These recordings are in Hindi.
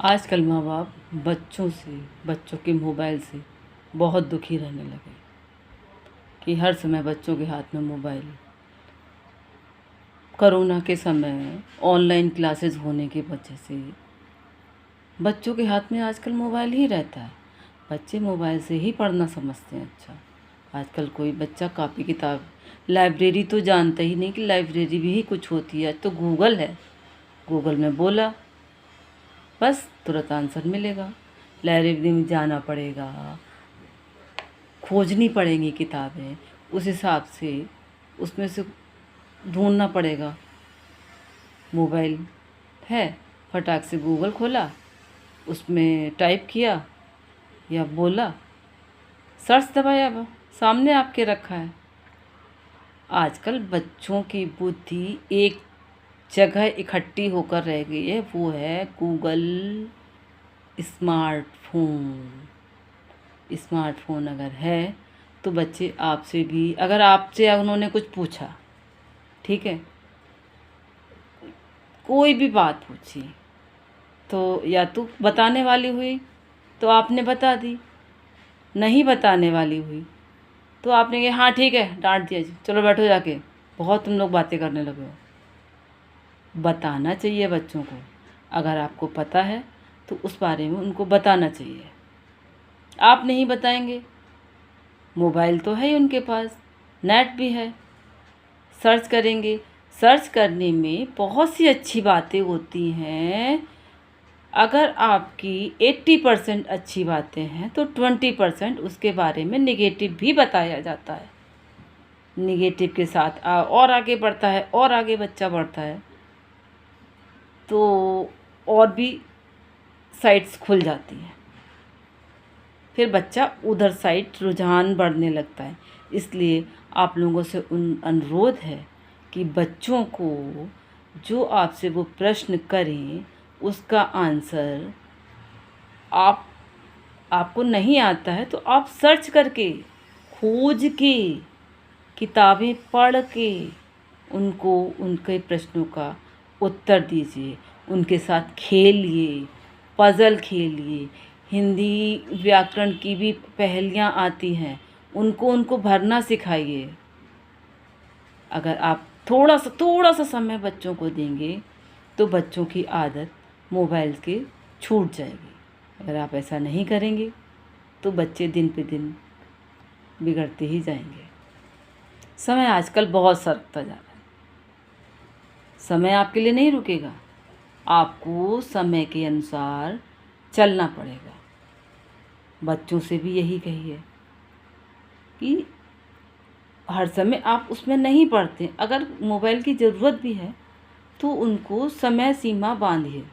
आजकल माँ बाप बच्चों के मोबाइल से बहुत दुखी रहने लगे कि हर समय बच्चों के हाथ में मोबाइल। कोरोना के समय ऑनलाइन क्लासेस होने की वजह से बच्चों के हाथ में आजकल मोबाइल ही रहता है। बच्चे मोबाइल से ही पढ़ना समझते हैं। अच्छा, आजकल कोई बच्चा कॉपी किताब, लाइब्रेरी तो जानता ही नहीं कि लाइब्रेरी भी ही कुछ होती है। आज तो गूगल है, गूगल में बोला बस तुरंत आंसर मिलेगा। लाइब्रेरी में जाना पड़ेगा, खोजनी पड़ेंगी किताबें, उस हिसाब से उसमें से ढूंढना पड़ेगा। मोबाइल है, फटाक से गूगल खोला, उसमें टाइप किया या बोला, सर्च दबाया, सामने आपके रखा है। आजकल बच्चों की बुद्धि एक जगह इकट्ठी होकर रह गई है, वो है गूगल। स्मार्टफोन अगर है तो बच्चे आपसे भी, अगर आपसे उन्होंने कुछ पूछा, ठीक है, कोई भी बात पूछी तो या तो बताने वाली हुई तो आपने बता दी, नहीं बताने वाली हुई तो आपने कहा हाँ ठीक है, डांट दिया, जी चलो बैठो जाके, बहुत तुम लोग बातें करने लगे हो। बताना चाहिए बच्चों को, अगर आपको पता है तो उस बारे में उनको बताना चाहिए। आप नहीं बताएंगे, मोबाइल तो है ही उनके पास, नेट भी है, सर्च करेंगे। सर्च करने में बहुत सी अच्छी बातें होती हैं। अगर आपकी 80% अच्छी बातें हैं तो 20% उसके बारे में नेगेटिव भी बताया जाता है। नेगेटिव के साथ और आगे बढ़ता है, और आगे बच्चा बढ़ता है तो और भी साइट्स खुल जाती हैं, फिर बच्चा उधर साइड रुझान बढ़ने लगता है। इसलिए आप लोगों से अनुरोध है कि बच्चों को जो आपसे वो प्रश्न करें उसका आंसर आपको नहीं आता है तो आप सर्च करके, खोज के, किताबें पढ़ के उनको उनके प्रश्नों का उत्तर दीजिए। उनके साथ खेलिए, पज़ल खेलिए। हिंदी व्याकरण की भी पहेलियाँ आती हैं, उनको भरना सिखाइए। अगर आप थोड़ा सा समय बच्चों को देंगे तो बच्चों की आदत मोबाइल की छूट जाएगी। अगर आप ऐसा नहीं करेंगे तो बच्चे दिन पे दिन बिगड़ते ही जाएंगे। समय आजकल बहुत सरकता जा रहा है, समय आपके लिए नहीं रुकेगा, आपको समय के अनुसार चलना पड़ेगा। बच्चों से भी यही कहिए कि हर समय आप उसमें नहीं पढ़ते, अगर मोबाइल की ज़रूरत भी है तो उनको समय सीमा बांधिए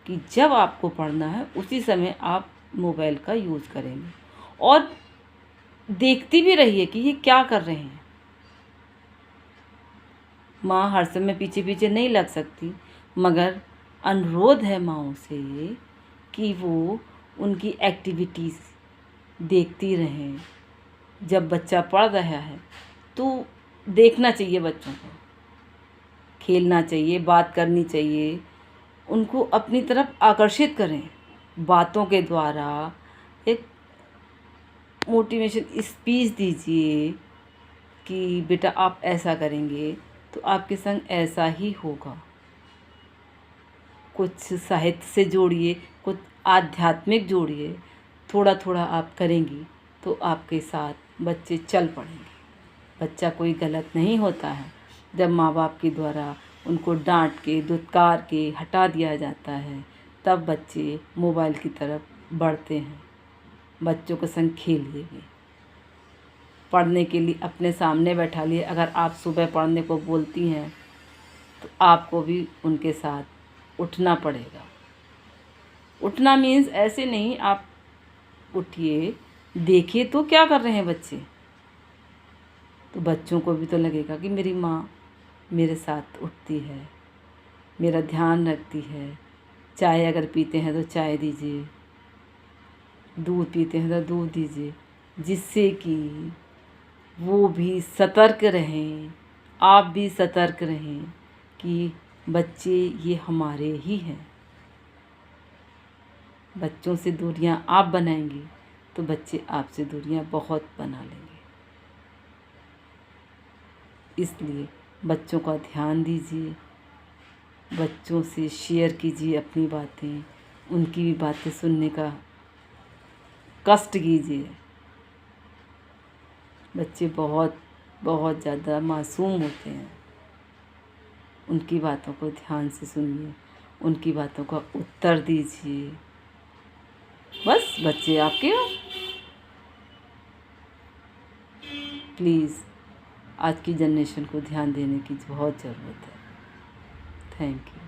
कि जब आपको पढ़ना है उसी समय आप मोबाइल का यूज़ करेंगे। और देखती भी रहिए कि ये क्या कर रहे हैं। माँ हर समय पीछे पीछे नहीं लग सकती, मगर अनुरोध है माँओं से कि वो उनकी एक्टिविटीज़ देखती रहें। जब बच्चा पढ़ रहा है तो देखना चाहिए, बच्चों को खेलना चाहिए, बात करनी चाहिए, उनको अपनी तरफ आकर्षित करें बातों के द्वारा। एक मोटिवेशन स्पीच दीजिए कि बेटा आप ऐसा करेंगे तो आपके संग ऐसा ही होगा। कुछ साहित्य से जोड़िए, कुछ आध्यात्मिक जोड़िए, थोड़ा थोड़ा आप करेंगी तो आपके साथ बच्चे चल पड़ेंगे। बच्चा कोई गलत नहीं होता है। जब माँ बाप के द्वारा उनको डांट के, दुत्कार के हटा दिया जाता है तब बच्चे मोबाइल की तरफ बढ़ते हैं। बच्चों के संग खेलिए, पढ़ने के लिए अपने सामने बैठा लिए। अगर आप सुबह पढ़ने को बोलती हैं तो आपको भी उनके साथ उठना पड़ेगा। उठना मीन्स ऐसे नहीं, आप उठिए, देखिए तो क्या कर रहे हैं बच्चे, तो बच्चों को भी तो लगेगा कि मेरी माँ मेरे साथ उठती है, मेरा ध्यान रखती है। चाय अगर पीते हैं तो चाय दीजिए, दूध पीते हैं तो दूध दीजिए, जिससे कि वो भी सतर्क रहें, आप भी सतर्क रहें कि बच्चे ये हमारे ही हैं। बच्चों से दूरियां आप बनाएंगी तो बच्चे आपसे दूरियां बहुत बना लेंगे। इसलिए बच्चों का ध्यान दीजिए, बच्चों से शेयर कीजिए अपनी बातें, उनकी भी बातें सुनने का कष्ट कीजिए। बच्चे बहुत बहुत ज़्यादा मासूम होते हैं, उनकी बातों को ध्यान से सुनिए, उनकी बातों का उत्तर दीजिए। बस बच्चे आपके हो। प्लीज़ आज की जनरेशन को ध्यान देने की बहुत ज़रूरत है। Thank you.